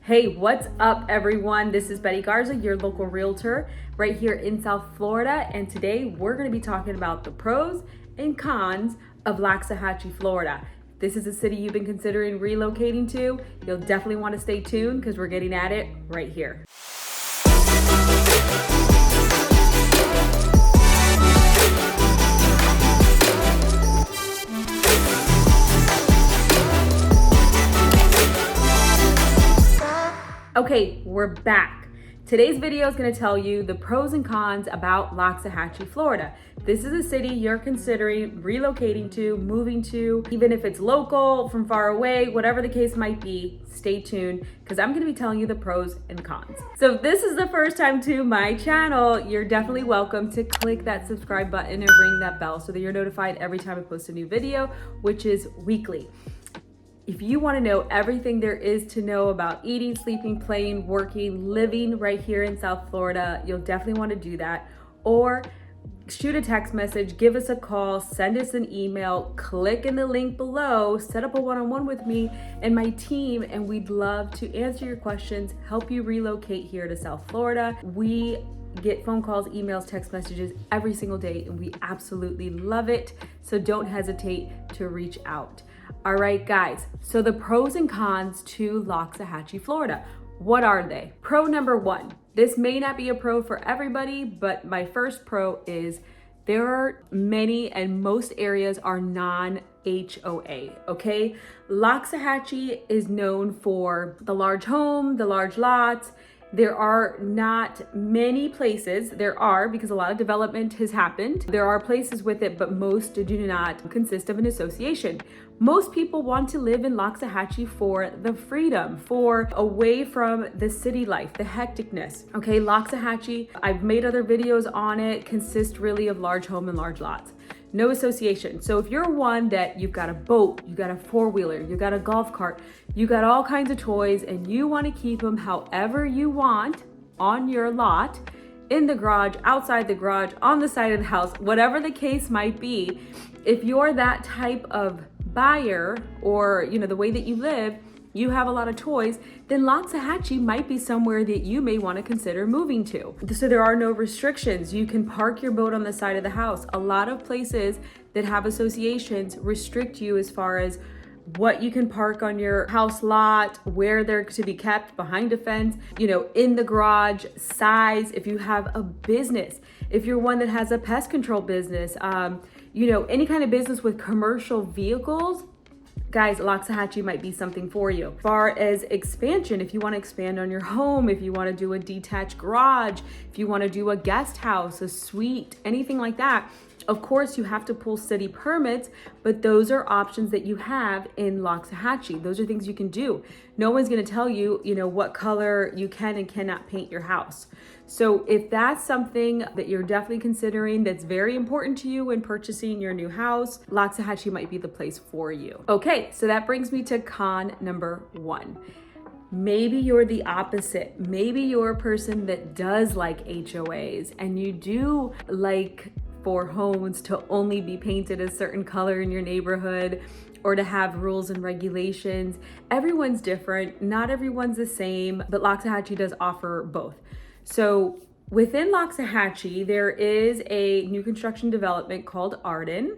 Hey, what's up everyone? This is Betty Garza, your local realtor right here in South Florida. And today we're gonna be talking about the pros and cons of Loxahatchee, Florida. If this is a city you've been considering relocating to, you'll definitely wanna stay tuned because we're getting at it right here. Okay, we're back. Today's video is going to tell you the pros and cons about Loxahatchee, Florida. This is a city you're considering relocating to, moving to, even if it's local, from far away, whatever the case might be. Stay tuned because I'm going to be telling you the pros and cons. So if this is the first time to my channel, you're definitely welcome to click that subscribe button and ring that bell so that you're notified every time I post a new video, which is weekly. If you want to know everything there is to know about eating, sleeping, playing, working, living right here in South Florida, you'll definitely want to do that. Or shoot a text message, give us a call, send us an email, click in the link below, set up a one-on-one with me and my team, and we'd love to answer your questions, help you relocate here to South Florida. We get phone calls, emails, text messages every single day, and we absolutely love it. So don't hesitate to reach out. All right, guys, so the pros and cons to Loxahatchee, Florida. What are they? Pro number one, this may not be a pro for everybody, but my first pro is there are many and most areas are non-HOA, okay? Loxahatchee is known for the large home, the large lots. There are not many places, there are because a lot of development has happened. There are places with it, but most do not consist of an association. Most people want to live in Loxahatchee for the freedom, for away from the city life, the hecticness. Okay, Loxahatchee, I've made other videos on it, consists really of large home and large lots. No association. So if you're one that you've got a boat, you got a four-wheeler, you got a golf cart, you got all kinds of toys and you want to keep them however you want on your lot, in the garage, outside the garage, on the side of the house, whatever the case might be, if you're that type of buyer or the way that you live, you have a lot of toys, then Loxahatchee might be somewhere that you may want to consider moving to. So there are no restrictions. You can park your boat on the side of the house. A lot of places that have associations restrict you as far as what you can park on your house lot, where they're to be kept, behind a fence, in the garage, size, if you have a business, if you're one that has a pest control business, any kind of business with commercial vehicles, guys, Loxahatchee might be something for you. As far as expansion, if you want to expand on your home, if you want to do a detached garage, if you want to do a guest house, a suite, anything like that, of course you have to pull city permits, but those are options that you have in Loxahatchee. Those are things you can do. No one's going to tell you, what color you can and cannot paint your house. So if that's something that you're definitely considering that's very important to you when purchasing your new house, Loxahatchee might be the place for you. Okay, so that brings me to con number one. Maybe you're the opposite. Maybe you're a person that does like HOAs and you do like for homes to only be painted a certain color in your neighborhood or to have rules and regulations. Everyone's different, not everyone's the same, but Loxahatchee does offer both. So within Loxahatchee, there is a new construction development called Arden,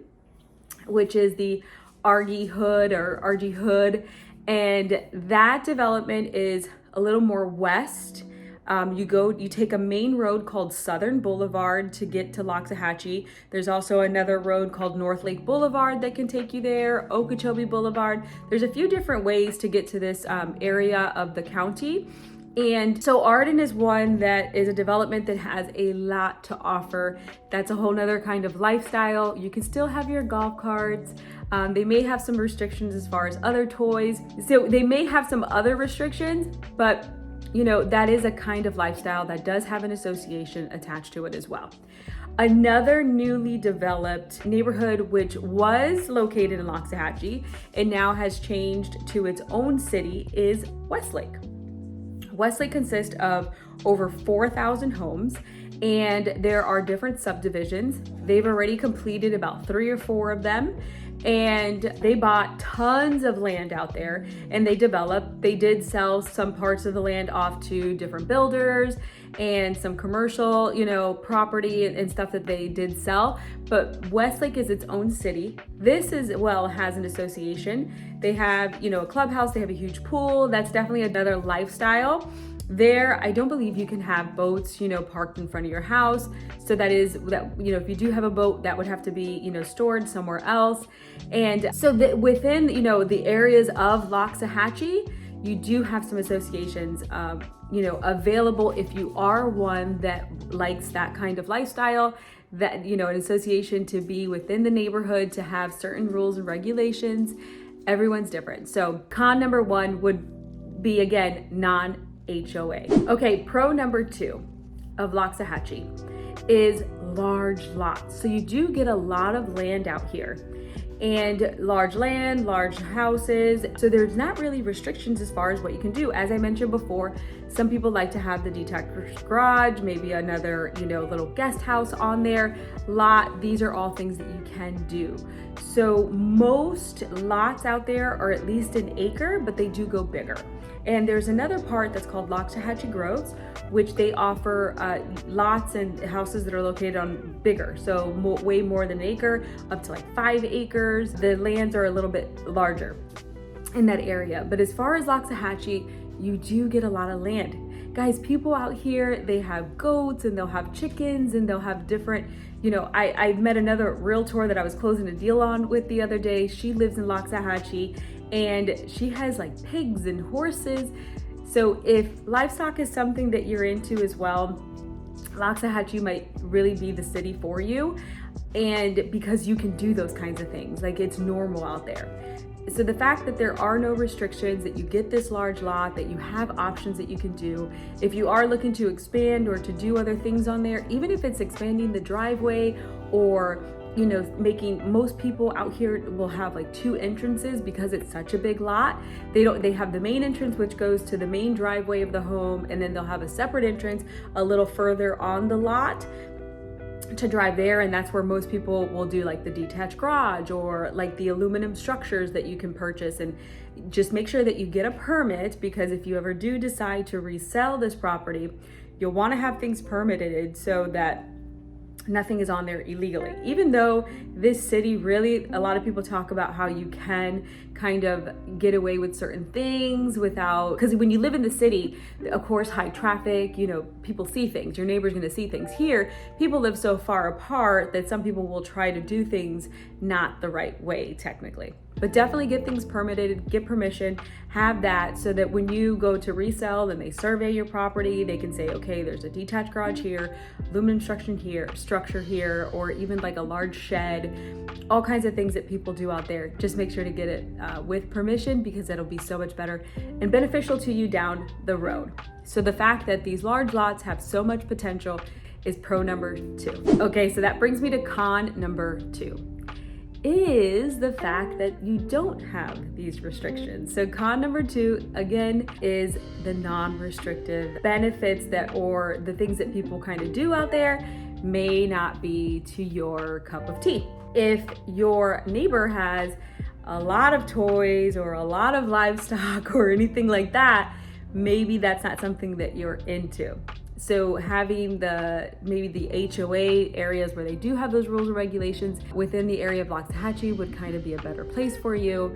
which is the RG Hood, and that development is a little more west. You take a main road called Southern Boulevard to get to Loxahatchee. There's also another road called North Lake Boulevard that can take you there, Okeechobee Boulevard. There's a few different ways to get to this area of the county. And so Arden is one that is a development that has a lot to offer. That's a whole nother kind of lifestyle. You can still have your golf carts. They may have some restrictions as far as other toys. So they may have some other restrictions, but that is a kind of lifestyle that does have an association attached to it as well. Another newly developed neighborhood, which was located in Loxahatchee and now has changed to its own city, is Westlake. Westlake consists of over 4,000 homes and there are different subdivisions. They've already completed about 3 or 4 of them. and they bought tons of land out there and they developed. They did sell some parts of the land off to different builders and some commercial, property and stuff that they did sell. But Westlake is its own city. This as well has an association. They have, a clubhouse, they have a huge pool. That's definitely another lifestyle. There, I don't believe you can have boats, parked in front of your house. So if you do have a boat, that would have to be, stored somewhere else. And so within, the areas of Loxahatchee, you do have some associations, available if you are one that likes that kind of lifestyle, that, an association to be within the neighborhood, to have certain rules and regulations. Everyone's different. So con number one would be, again, non-HOA. Okay, pro number 2 of Loxahatchee is large lots. So you do get a lot of land out here, and large land, large houses. So there's not really restrictions as far as what you can do. As I mentioned before, some people like to have the detached garage, maybe another, little guest house on their lot. These are all things that you can do. So most lots out there are at least an acre, but they do go bigger. And there's another part that's called Loxahatchee Groves, which they offer lots and houses that are located on bigger, so way more than an acre, up to like 5 acres. The lands are a little bit larger in that area. But as far as Loxahatchee, you do get a lot of land. Guys, people out here, they have goats and they'll have chickens and they'll have different, I met another realtor that I was closing a deal on with the other day. She lives in Loxahatchee and she has like pigs and horses. So if livestock is something that you're into as well, Loxahatchee might really be the city for you. And because you can do those kinds of things, like it's normal out there. So the fact that there are no restrictions, that you get this large lot, that you have options that you can do. If you are looking to expand or to do other things on there, even if it's expanding the driveway or most people out here will have like 2 entrances because it's such a big lot. They have the main entrance, which goes to the main driveway of the home, and then they'll have a separate entrance a little further on the lot to drive there. And that's where most people will do like the detached garage or like the aluminum structures that you can purchase. And just make sure that you get a permit, because if you ever do decide to resell this property, you'll want to have things permitted so that nothing is on there illegally. Even though this city, really, a lot of people talk about how you can kind of get away with certain things without, because when you live in the city, of course, high traffic, people see things, your neighbor's gonna see things. Here, people live so far apart that some people will try to do things not the right way, technically. But definitely get things permitted, get permission, have that, so that when you go to resell and they survey your property, they can say, okay, there's a detached garage here, aluminum structure here, or even like a large shed, all kinds of things that people do out there. Just make sure to get it with permission, because it'll be so much better and beneficial to you down the road. So the fact that these large lots have so much potential is pro number 2. Okay, so that brings me to con number 2. Is the fact that you don't have these restrictions. So con number 2, again, is the non-restrictive benefits or the things that people kind of do out there may not be to your cup of tea. If your neighbor has a lot of toys or a lot of livestock or anything like that, maybe that's not something that you're into. So having maybe the HOA areas where they do have those rules and regulations within the area of Loxahatchee would kind of be a better place for you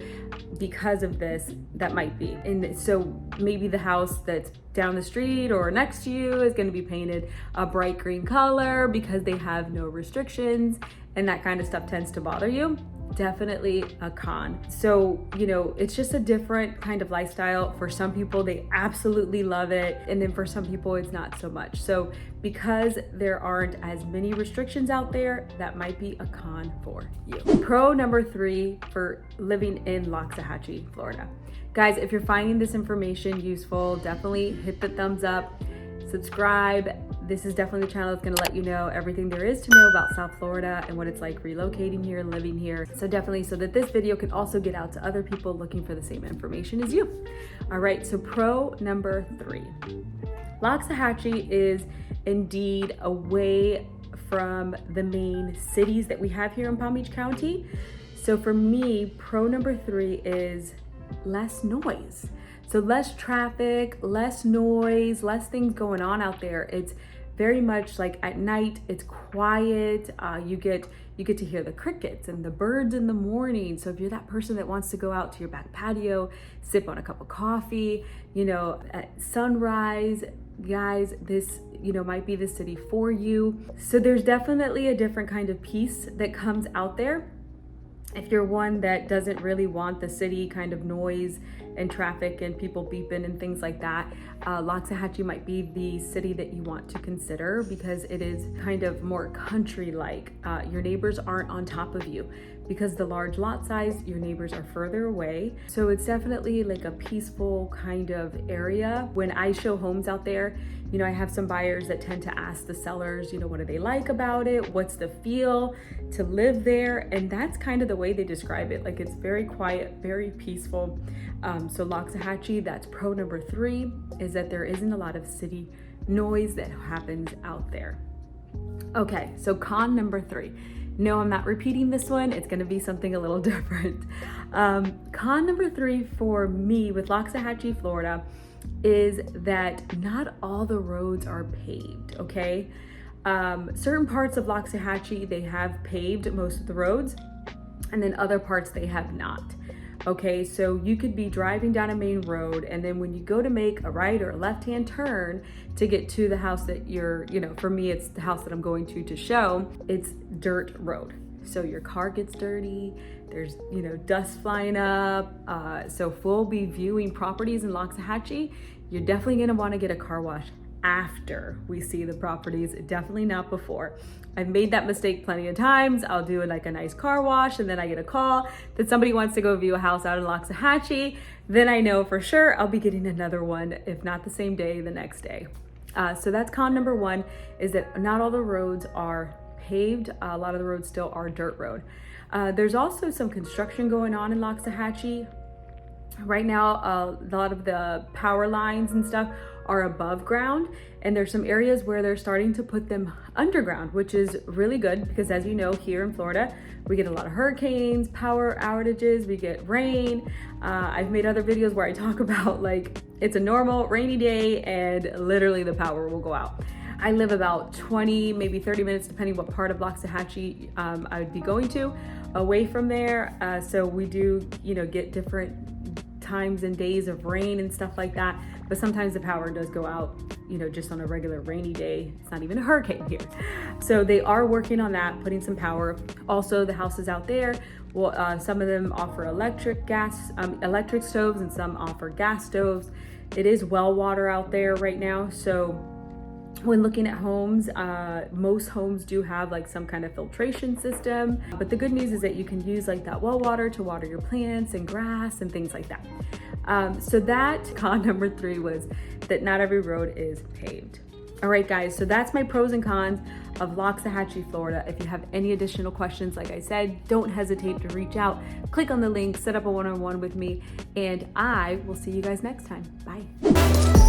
because of this. That might be. And so maybe the house that's down the street or next to you is going to be painted a bright green color because they have no restrictions, and that kind of stuff tends to bother you. Definitely a con. So, it's just a different kind of lifestyle. For some people, they absolutely love it. And then for some people, it's not so much. So because there aren't as many restrictions out there, that might be a con for you. Pro number 3 for living in Loxahatchee, Florida. Guys, if you're finding this information useful, definitely hit the thumbs up, subscribe. This is definitely the channel that's going to let you know everything there is to know about South Florida and what it's like relocating here, living here. So definitely, so that this video can also get out to other people looking for the same information as you. All right, so pro number 3. Loxahatchee is indeed away from the main cities that we have here in Palm Beach County. So for me, pro number 3 is less noise. So less traffic, less noise, less things going on out there. It's very much like at night, it's quiet. You get to hear the crickets and the birds in the morning. So if you're that person that wants to go out to your back patio, sip on a cup of coffee, at sunrise, guys, this, might be the city for you. So there's definitely a different kind of peace that comes out there. If you're one that doesn't really want the city kind of noise and traffic and people beeping and things like that, Loxahatchee might be the city that you want to consider because it is kind of more country-like. Your neighbors aren't on top of you because the large lot size, your neighbors are further away. So it's definitely like a peaceful kind of area. When I show homes out there, I have some buyers that tend to ask the sellers, what do they like about it? What's the feel to live there? And that's kind of the way they describe it. Like it's very quiet, very peaceful. So Loxahatchee, that's pro number 3, is that there isn't a lot of city noise that happens out there. Okay, so con number 3. No, I'm not repeating this one. It's gonna be something a little different. Con number 3 for me with Loxahatchee, Florida, is that not all the roads are paved, okay? Certain parts of Loxahatchee, they have paved most of the roads, and then other parts they have not. Okay, so you could be driving down a main road, and then when you go to make a right or a left-hand turn to get to the house that you're, for me, it's the house that I'm going to show, it's dirt road. So your car gets dirty, there's, dust flying up. So if we'll be viewing properties in Loxahatchee, you're definitely gonna wanna get a car wash after we see the properties, definitely not before. I've made that mistake plenty of times. I'll do like a nice car wash and then I get a call that somebody wants to go view a house out in Loxahatchee. Then I know for sure I'll be getting another one, if not the same day, the next day. So that's con number 1, is that not all the roads are paved. A lot of the roads still are dirt road. There's also some construction going on in Loxahatchee. Right now, a lot of the power lines and stuff are above ground, and there's some areas where they're starting to put them underground, which is really good because, as you know, here in Florida, we get a lot of hurricanes, power outages, we get rain. I've made other videos where I talk about like it's a normal rainy day and literally the power will go out. I live about 20, maybe 30 minutes, depending what part of Loxahatchee I would be going to, away from there. So we do, get different times and days of rain and stuff like that. But sometimes the power does go out, just on a regular rainy day. It's not even a hurricane here. So they are working on that, putting some power. Also, the houses out there, well, some of them offer electric stoves, and some offer gas stoves. It is well water out there right now. So when looking at homes, most homes do have like some kind of filtration system, but the good news is that you can use like that well water to water your plants and grass and things like that. So that con number 3 was that not every road is paved. All right, guys, so that's my pros and cons of Loxahatchee, Florida. If you have any additional questions, like I said, don't hesitate to reach out, click on the link, set up a one-on-one with me, and I will see you guys next time. Bye.